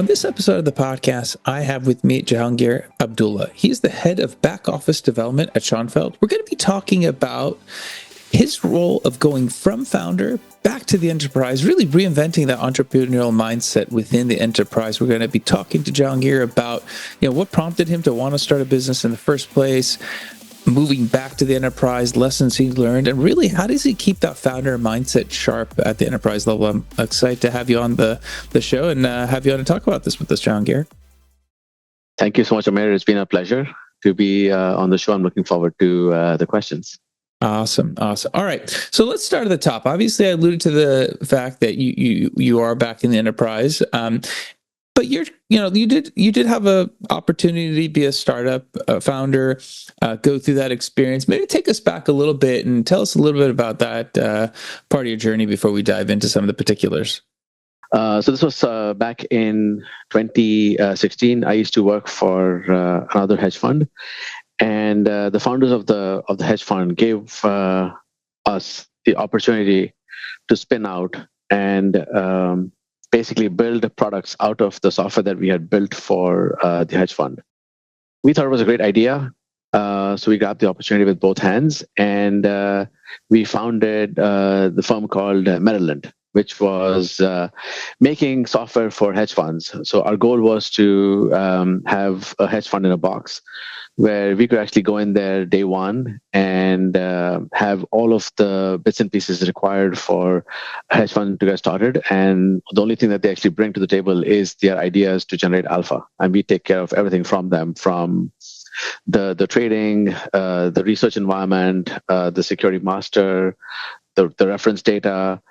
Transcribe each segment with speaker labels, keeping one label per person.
Speaker 1: On this episode of the podcast, I have with me Jehangir Abdulla. He's the head of back office development at Schoenfeld. We're going to be talking about his role of going from founder back to the enterprise, really reinventing that entrepreneurial mindset within the enterprise. We're going to be talking to Jehangir about, what prompted him to want to start a business in the first place, moving back to the enterprise, lessons he learned, and really how does he keep that founder mindset sharp at the enterprise level. I'm excited to have you on the show and have you on to talk about this with us, Jehangir.
Speaker 2: Thank you so much, Amir. It's been a pleasure to be on the show. I'm looking forward to the questions.
Speaker 1: Awesome. All right. So let's start at the top. Obviously, I alluded to the fact that you are back in the enterprise. But you did have a opportunity to be a startup founder, go through that experience. Maybe take us back a little bit and tell us a little bit about that part of your journey before we dive into some of the particulars.
Speaker 2: So this was back in 2016. I used to work for another hedge fund, and the founders of the hedge fund gave us the opportunity to spin out and basically build products out of the software that we had built for the hedge fund. We thought it was a great idea, so we grabbed the opportunity with both hands, and we founded the firm called Maryland, which was making software for hedge funds. So our goal was to have a hedge fund in a box where we could actually go in there day one and have all of the bits and pieces required for a hedge fund to get started. And the only thing that they actually bring to the table is their ideas to generate alpha. And we take care of everything from them, from the trading, the research environment, the security master, the reference data,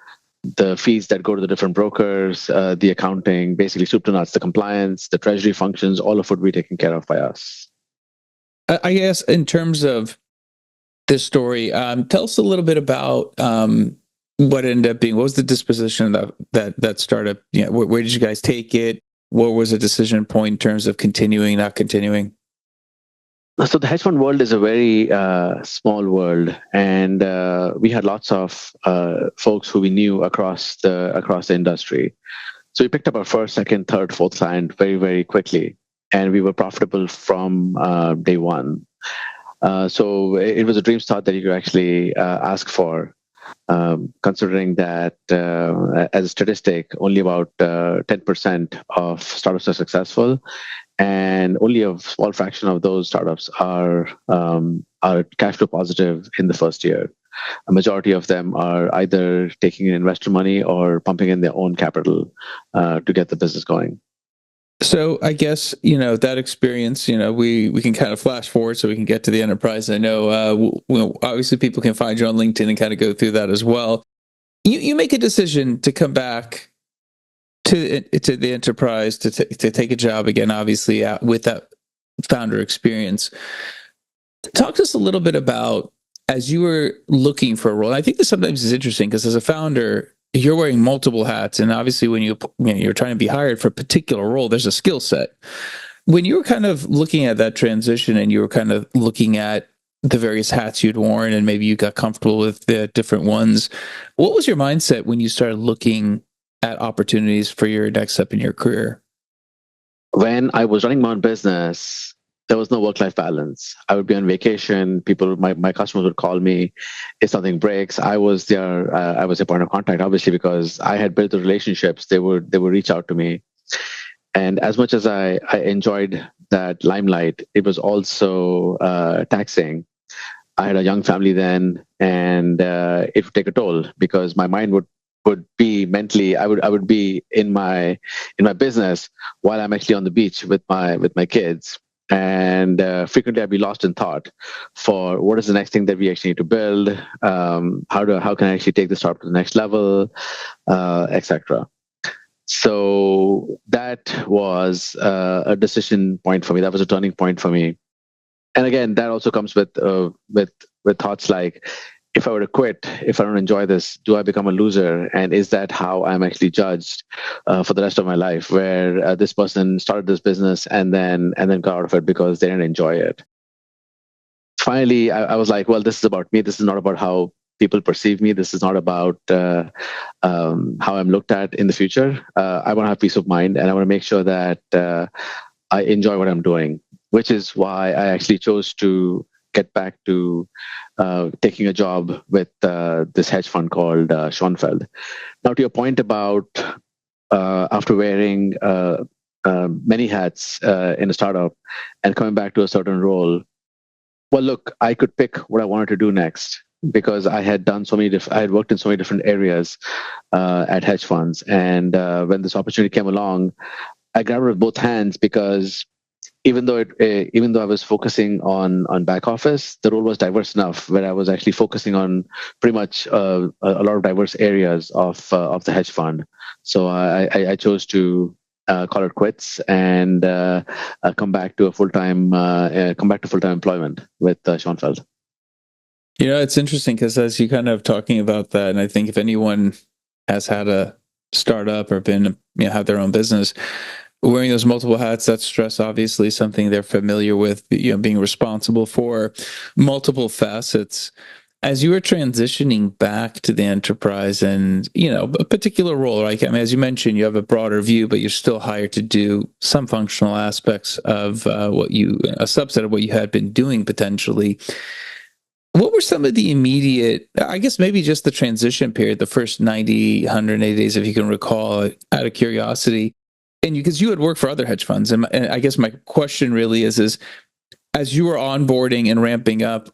Speaker 2: the fees that go to the different brokers, the accounting, basically soup to nuts, the compliance, the treasury functions, all of it we taken care of by us.
Speaker 1: I guess in terms of this story, tell us a little bit about what ended up being. What was the disposition of that startup? Where did you guys take it? What was a decision point in terms of continuing, not continuing?
Speaker 2: So the hedge fund world is a very small world, and we had lots of folks who we knew across the industry. So we picked up our first, second, third, fourth client very, very quickly, and we were profitable from day one. So it was a dream start that you could actually ask for, considering that as a statistic, only about 10% of startups are successful, and only a small fraction of those startups are cash flow positive in the first year. A majority of them are either taking in investor money or pumping in their own capital to get the business going.
Speaker 1: So I guess, that experience, we can kind of flash forward so we can get to the enterprise. I know, obviously people can find you on LinkedIn and kind of go through that as well. You make a decision to come back to the enterprise, to take a job again, obviously with that founder experience. Talk to us a little bit about, as you were looking for a role, I think this sometimes is interesting because as a founder, you're wearing multiple hats, and obviously when you're trying to be hired for a particular role, there's a skill set. When you were kind of looking at that transition and you were kind of looking at the various hats you'd worn and maybe you got comfortable with the different ones, what was your mindset when you started looking at opportunities for your next step in your career?
Speaker 2: When I was running my own business, there was no work-life balance. I would be on vacation. My customers would call me if something breaks. I was their point of contact, obviously, because I had built the relationships. They would reach out to me, and as much as I enjoyed that limelight, it was also taxing. I had a young family then, and it would take a toll because my mind would be mentally. I would be in my business while I'm actually on the beach with my kids. And frequently I'd be lost in thought for what is the next thing that we actually need to build, how can I actually take the startup to the next level, etc. So that was a decision point for me. That was a turning point for me. And again, that also comes with thoughts like, if I were to quit, if I don't enjoy this, do I become a loser? And is that how I'm actually judged for the rest of my life, where this person started this business and then got out of it because they didn't enjoy it? Finally, I was like, well, this is about me. This is not about how people perceive me. This is not about how I'm looked at in the future. I want to have peace of mind, and I want to make sure that I enjoy what I'm doing, which is why I actually chose to get back to taking a job with this hedge fund called Schoenfeld. Now, to your point about after wearing many hats in a startup and coming back to a certain role, well, look, I could pick what I wanted to do next because I had done so many. I had worked in so many different areas at hedge funds, and when this opportunity came along, I grabbed it with both hands because even though I was focusing on back office, the role was diverse enough where I was actually focusing on pretty much a lot of diverse areas of the hedge fund. So I chose to call it quits and come back to full time employment with Schoenfeld.
Speaker 1: It's interesting because as you kind of talking about that, and I think if anyone has had a startup or been, have their own business, wearing those multiple hats, that stress obviously something they're familiar with, being responsible for multiple facets. As you were transitioning back to the enterprise and, a particular role, right? I mean, as you mentioned, you have a broader view, but you're still hired to do some functional aspects of a subset of what you had been doing potentially. What were some of the immediate, I guess maybe just the transition period, the first 90, 180 days, if you can recall, out of curiosity? And because you had worked for other hedge funds, and I guess my question really is as you were onboarding and ramping up,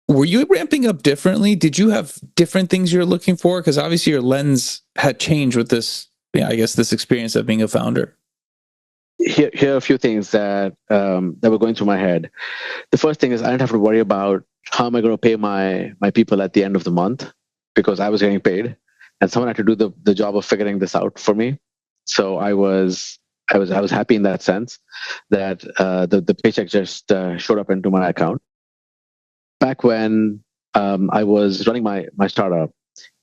Speaker 1: were you ramping up differently? Did you have different things you're looking for? Because obviously your lens had changed with this, I guess, this experience of being a founder.
Speaker 2: Here are a few things that were going through my head. The first thing is I didn't have to worry about how am I going to pay my people at the end of the month because I was getting paid, and someone had to do the job of figuring this out for me. So I was happy in that sense that the paycheck just showed up into my account. Back when I was running my startup,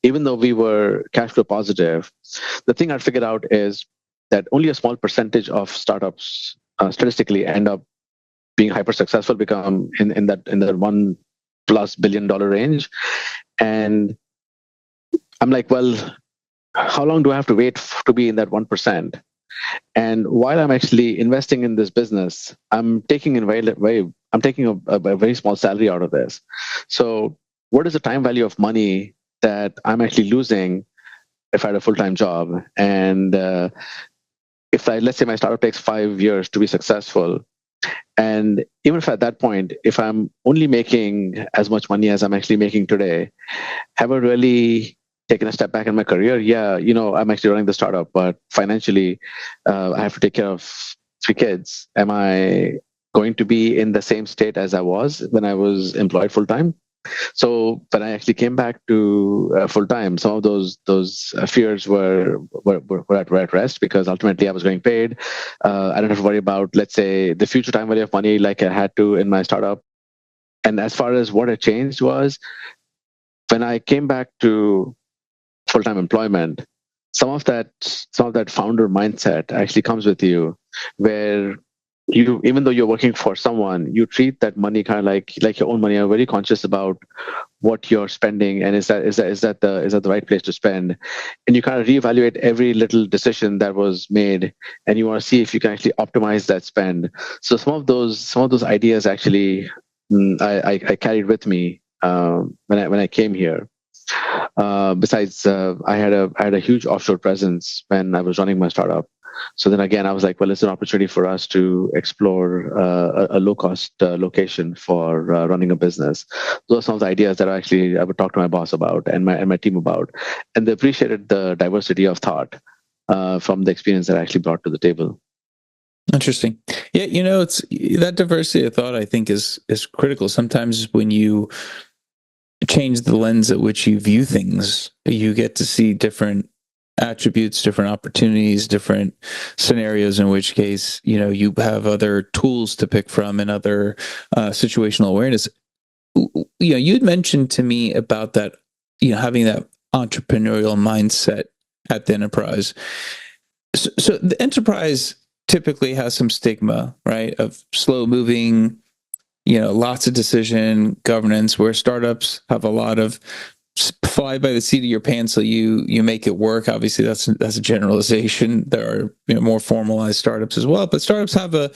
Speaker 2: even though we were cash flow positive, the thing I figured out is that only a small percentage of startups statistically end up being hyper successful, become in that $1+ billion range. And I'm like, well, how long do I have to wait to be in that 1%? And while I'm actually investing in this business, I'm taking a very small salary out of this. So what is the time value of money that I'm actually losing if I had a full-time job? And let's say my startup takes 5 years to be successful, and even if at that point, if I'm only making as much money as I'm actually making today, have I really taken a step back in my career? Yeah, I'm actually running the startup, but financially, I have to take care of 3 kids. Am I going to be in the same state as I was when I was employed full time? So when I actually came back to full time, some of those fears were at rest because ultimately I was getting paid. I didn't have to worry about, let's say, the future time value of money like I had to in my startup. And as far as what had changed was when I came back to full-time employment, some of that founder mindset actually comes with you, where you, even though you're working for someone, you treat that money kind of like your own money. You're very conscious about what you're spending, and is that the right place to spend, and you kind of reevaluate every little decision that was made, and you want to see if you can actually optimize that spend. So some of those ideas actually I carried with me when I came here. Besides, I had a huge offshore presence when I was running my startup. So then again, I was like, well, it's an opportunity for us to explore a low-cost location for running a business. Those are some of the ideas that I would talk to my boss about and my team about, and they appreciated the diversity of thought from the experience that I actually brought to the table.
Speaker 1: Interesting. Yeah, it's that diversity of thought I think is critical. Sometimes when you change the lens at which you view things, you get to see different attributes, different opportunities, different scenarios, in which case, you have other tools to pick from and other situational awareness. You'd mentioned to me about that, having that entrepreneurial mindset at the enterprise. So the enterprise typically has some stigma, right, of slow moving, lots of decision governance, where startups have a lot of fly by the seat of your pants so you make it work. Obviously, that's a generalization. There are more formalized startups as well, but startups have a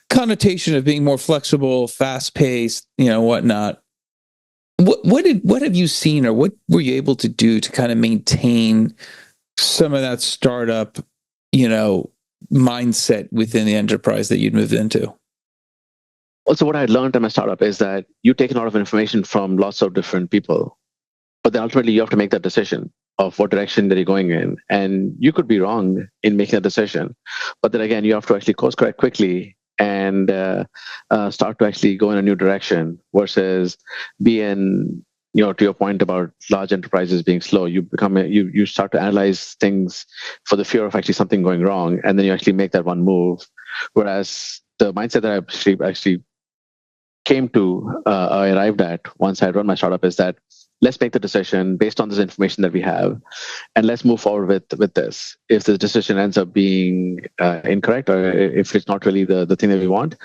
Speaker 1: connotation of being more flexible, fast paced, whatnot. What have you seen, or what were you able to do to kind of maintain some of that startup, mindset within the enterprise that you'd moved into?
Speaker 2: Also, what I learned in my startup is that you take a lot of information from lots of different people, but then ultimately you have to make that decision of what direction that you're going in. And you could be wrong in making a decision, but then again, you have to actually course correct quickly and start to actually go in a new direction versus being, to your point about large enterprises being slow. You start to analyze things for the fear of actually something going wrong, and then you actually make that one move. Whereas the mindset that I actually came to, I arrived at once I run my startup is that let's make the decision based on this information that we have, and let's move forward with this. If the decision ends up being incorrect, or if it's not really the thing that we want,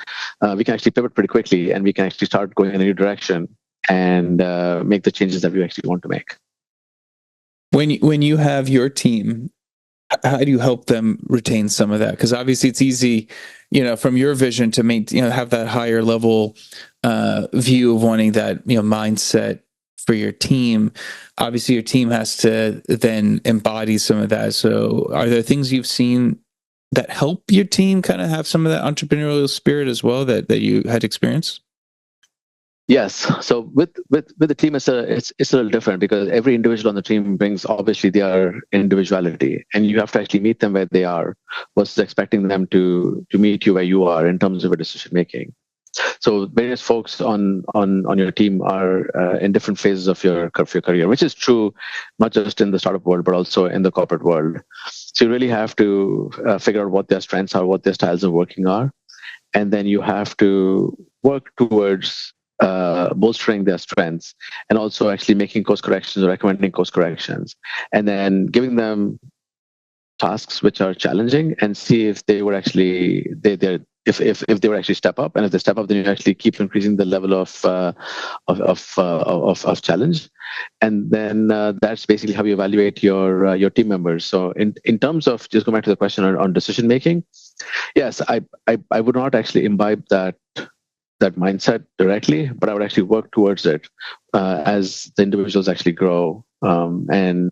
Speaker 2: we can actually pivot pretty quickly, and we can actually start going in a new direction and make the changes that we actually want to make.
Speaker 1: When you have your team, how do you help them retain some of that? Because obviously it's easy, from your vision to have that higher level view of wanting that, mindset for your team. Obviously your team has to then embody some of that. So are there things you've seen that help your team kind of have some of that entrepreneurial spirit as well that you had experienced?
Speaker 2: Yes. So with the team, it's a little different because every individual on the team brings obviously their individuality, and you have to actually meet them where they are versus expecting them to meet you where you are in terms of a decision making. So various folks on your team are in different phases of your career, which is true not just in the startup world but also in the corporate world. So you really have to figure out what their strengths are, what their styles of working are, and then you have to work towards bolstering their strengths and also actually making course corrections or recommending course corrections, and then giving them tasks which are challenging and see if they would actually if they would actually step up, and if they step up, then you actually keep increasing the level of challenge, and then that's basically how you evaluate your team members. So in terms of just going back to the question on decision making, yes, I would not actually imbibe that mindset directly, but I would actually work towards it as the individuals actually grow. And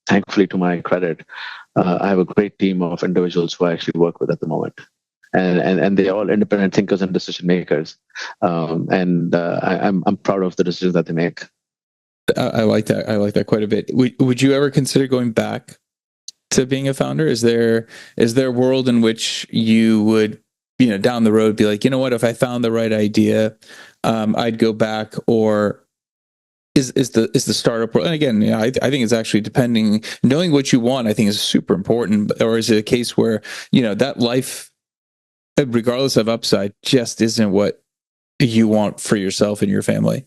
Speaker 2: thankfully, to my credit, I have a great team of individuals who I actually work with at the moment. And they're all independent thinkers and decision makers. I'm proud of the decisions that they make.
Speaker 1: I like that. I like that quite a bit. Would you ever consider going back to being a founder? Is there a world in which you would, down the road be like, what, if I found the right idea, I'd go back? Or is the startup world, and again, I think it's actually depending, knowing what you want, I think is super important. Or is it a case where, that life, regardless of upside, just isn't what you want for yourself and your family?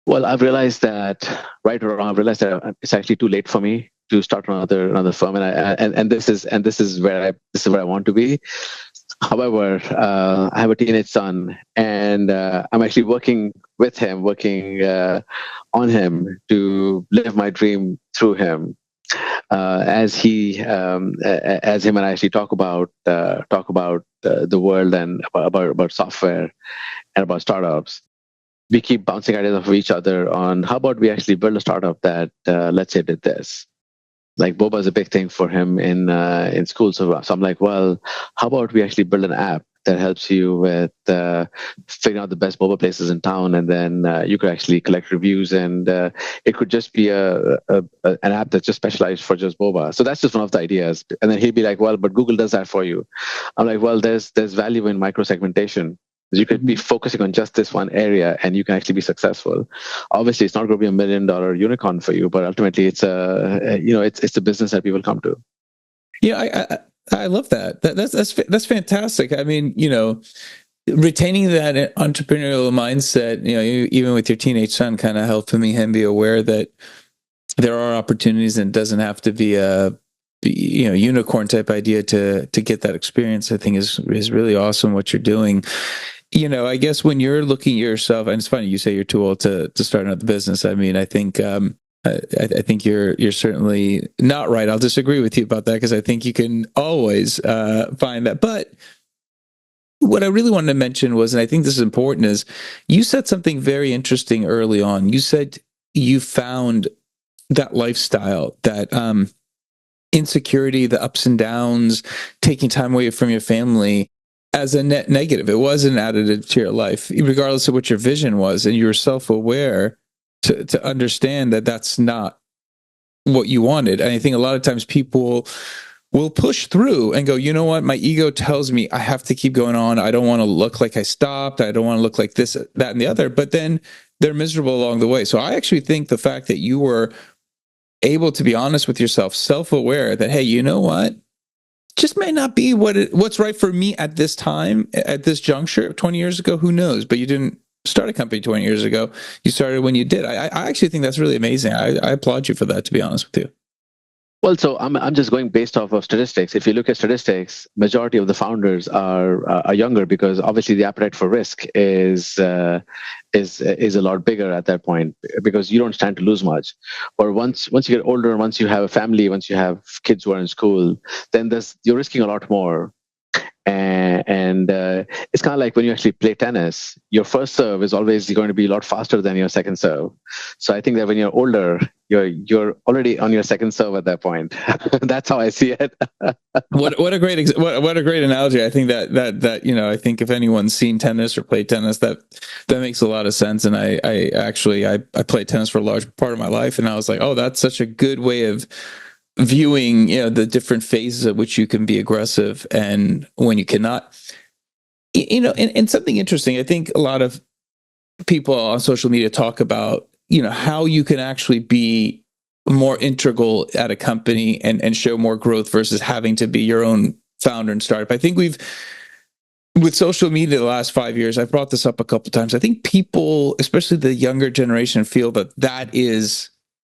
Speaker 2: Well, I've realized that, right or wrong, I've realized that it's actually too late for me to start another firm, and this is where I want to be. However, I have a teenage son, and I'm actually working with him, on him to live my dream through him. As him and I actually talk about the world and about software and about startups, we keep bouncing ideas off of each other on how about we actually build a startup that, let's say, did this. Like boba is a big thing for him in school. So I'm like, well, how about we actually build an app that helps you with figuring out the best boba places in town, and then you could actually collect reviews, and it could just be an app that's just specialized for just boba. So that's just one of the ideas. And then he'd be like, well, but Google does that for you. I'm like, well, there's value in micro segmentation. You could be focusing on just this one area, and you can actually be successful. Obviously, it's not going to be $1 million unicorn for you, but ultimately, it's a business that people come to.
Speaker 1: Yeah, I love that. That's fantastic. I mean, retaining that entrepreneurial mindset, even with your teenage son, kind of helping him be aware that there are opportunities, and it doesn't have to be a unicorn type idea to get that experience. I think is really awesome what you're doing. I guess when you're looking at yourself, and it's funny you say you're too old to start another business. I mean, I think I think you're certainly not right. I'll disagree with you about that because I think you can always find that. But what I really wanted to mention was, and I think this is important, is you said something very interesting early on. You said you found that lifestyle, that insecurity, the ups and downs, taking time away from your family as a net negative. It was an additive to your life, regardless of what your vision was. And you were self-aware to understand that that's not what you wanted. And I think a lot of times people will push through and go, you know what? My ego tells me I have to keep going on. I don't want to look like I stopped. I don't want to look like this, that, and the other. But then they're miserable along the way. So I actually think the fact that you were able to be honest with yourself, self-aware that, hey, you know what? Just may not be what's right for me at this time, at this juncture. 20 years ago, who knows? But you didn't start a company 20 years ago. You started when you did. I actually think that's really amazing. I applaud you for that, to be honest with you.
Speaker 2: Well, so I'm just going based off of statistics. If you look at statistics, majority of the founders are younger because obviously the appetite for risk is a lot bigger at that point because you don't stand to lose much. But once you get older, once you have a family, once you have kids who are in school, then you're risking a lot more. And it's kind of like when you actually play tennis, your first serve is always going to be a lot faster than your second serve. So I think that when you're older, you're already on your second serve at that point. That's how I see it.
Speaker 1: What a great what a great analogy. I think that I think if anyone's seen tennis or played tennis, that makes a lot of sense. And I actually played tennis for a large part of my life, and I was like, oh, that's such a good way of viewing the different phases at which you can be aggressive and when you cannot. And something interesting, I think a lot of people on social media talk about how you can actually be more integral at a company and show more growth versus having to be your own founder and startup. I think with social media the last 5 years, I've brought this up a couple of times. I think people, especially the younger generation, feel that is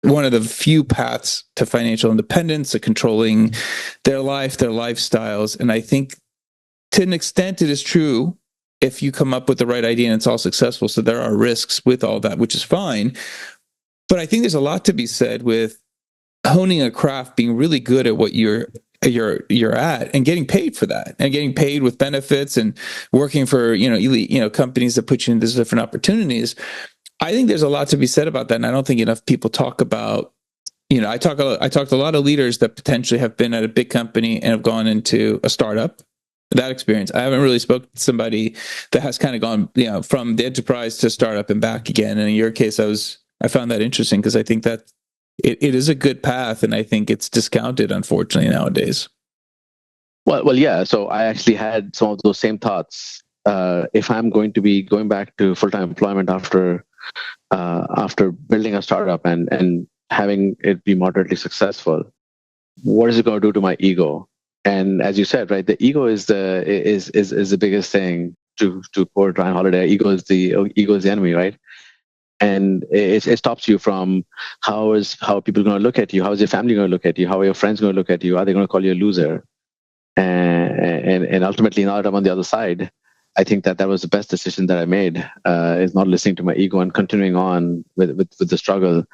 Speaker 1: one of the few paths to financial independence, to controlling their life, their lifestyles. And I think to an extent it is true if you come up with the right idea and it's all successful. So there are risks with all that, which is fine. But I think there's a lot to be said with honing a craft, being really good at what you're at and getting paid for that, and getting paid with benefits and working for elite companies that put you into different opportunities. I think there's a lot to be said about that, and I don't think enough people talk about. I talked to a lot of leaders that potentially have been at a big company and have gone into a startup. That experience, I haven't really spoken to somebody that has kind of gone, from the enterprise to startup and back again. And in your case, I found that interesting because I think that it is a good path, and I think it's discounted, unfortunately, nowadays.
Speaker 2: Well, yeah. So I actually had some of those same thoughts. If I'm going to be going back to full-time employment after building a startup and having it be moderately successful, what is it going to do to my ego? And as you said, right, the ego is the biggest thing. To quote Ryan Holiday, ego is the enemy, right? And it stops you from how people going to look at you, how is your family going to look at you, how are your friends going to look at you, are they going to call you a loser? And ultimately, now that I'm on the other side, I think that was the best decision that I made, is not listening to my ego and continuing on with the struggle,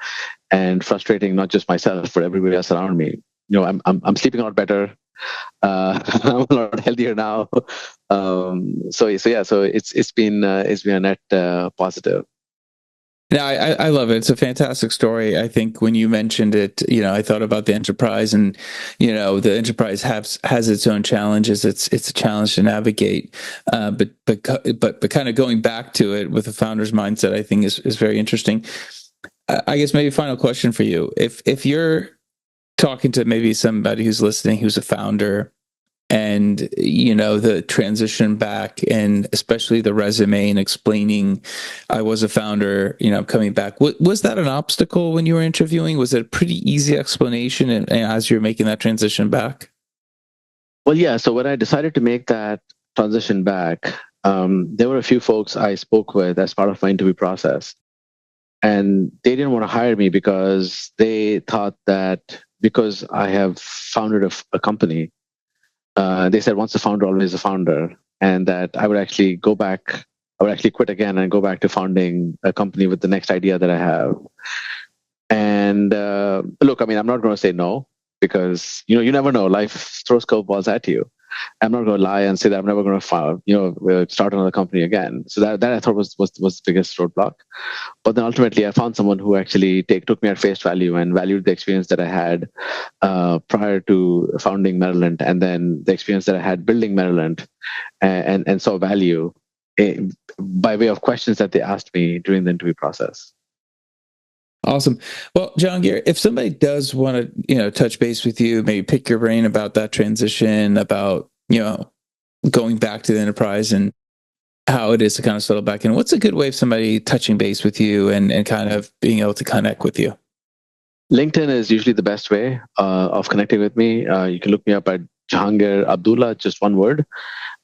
Speaker 2: and frustrating not just myself but everybody else around me. I'm sleeping a lot better. I'm a lot healthier now. So it's been a net positive.
Speaker 1: Yeah, I love it. It's a fantastic story. I think when you mentioned it, I thought about the enterprise, and the enterprise has its own challenges. It's a challenge to navigate, but kind of going back to it with a founder's mindset, I think is very interesting. I guess maybe final question for you: if you're talking to maybe somebody who's listening, who's a founder, and the transition back, and especially the resume and explaining I was a founder, coming back, was that an obstacle when you were interviewing? Was it a pretty easy explanation and as you're making that transition back?
Speaker 2: Well, yeah. So when I decided to make that transition back, there were a few folks I spoke with as part of my interview process, and they didn't want to hire me because they thought that because I have founded a company, they said once a founder, always a founder. and that I would actually go back. I would actually quit again and go back to founding a company with the next idea that I have. And look, I mean, I'm not going to say no because you never know. Life throws curveballs at you. I'm not going to lie and say that I'm never going to start another company again. So that I thought was the biggest roadblock. But then ultimately, I found someone who actually took me at face value and valued the experience that I had prior to founding Maryland, and then the experience that I had building Maryland, and saw value by way of questions that they asked me during the interview process.
Speaker 1: Awesome. Well, Jehangir, if somebody does want to, touch base with you, maybe pick your brain about that transition, about, going back to the enterprise and how it is to kind of settle back in, what's a good way of somebody touching base with you and kind of being able to connect with you?
Speaker 2: LinkedIn is usually the best way of connecting with me. You can look me up at Jehangir Abdulla, just one word,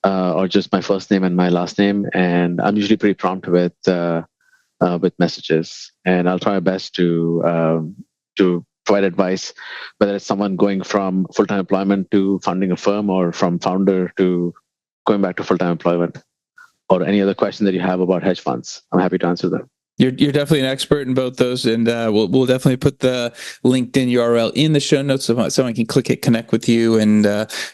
Speaker 2: or just my first name and my last name. And I'm usually pretty prompt with messages, and I'll try my best to provide advice, whether it's someone going from full-time employment to founding a firm, or from founder to going back to full-time employment, or any other question that you have about hedge funds. I'm happy to answer them.
Speaker 1: You're definitely an expert in both those, and we'll definitely put the LinkedIn URL in the show notes so someone can click it, connect with you, and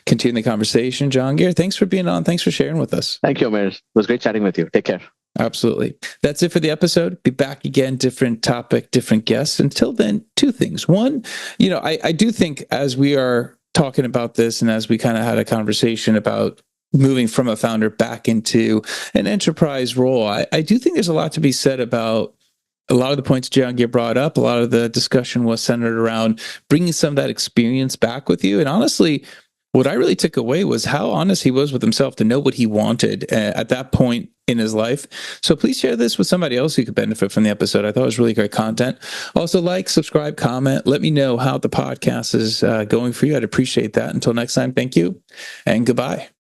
Speaker 1: continue the conversation. Jehangir, thanks for being on. Thanks for sharing with us.
Speaker 2: Thank you, Amir. It was great chatting with you. Take care.
Speaker 1: Absolutely. That's it for the episode. Be back again, different topic, different guests. Until then, two things. One, I do think as we are talking about this and as we kind of had a conversation about moving from a founder back into an enterprise role, I do think there's a lot to be said about a lot of the points Jehangir brought up. A lot of the discussion was centered around bringing some of that experience back with you. And honestly, what I really took away was how honest he was with himself to know what he wanted at that point in his life. So please share this with somebody else who could benefit from the episode. I thought it was really great content. Also, subscribe, comment. Let me know how the podcast is going for you. I'd appreciate that. Until next time, thank you and goodbye.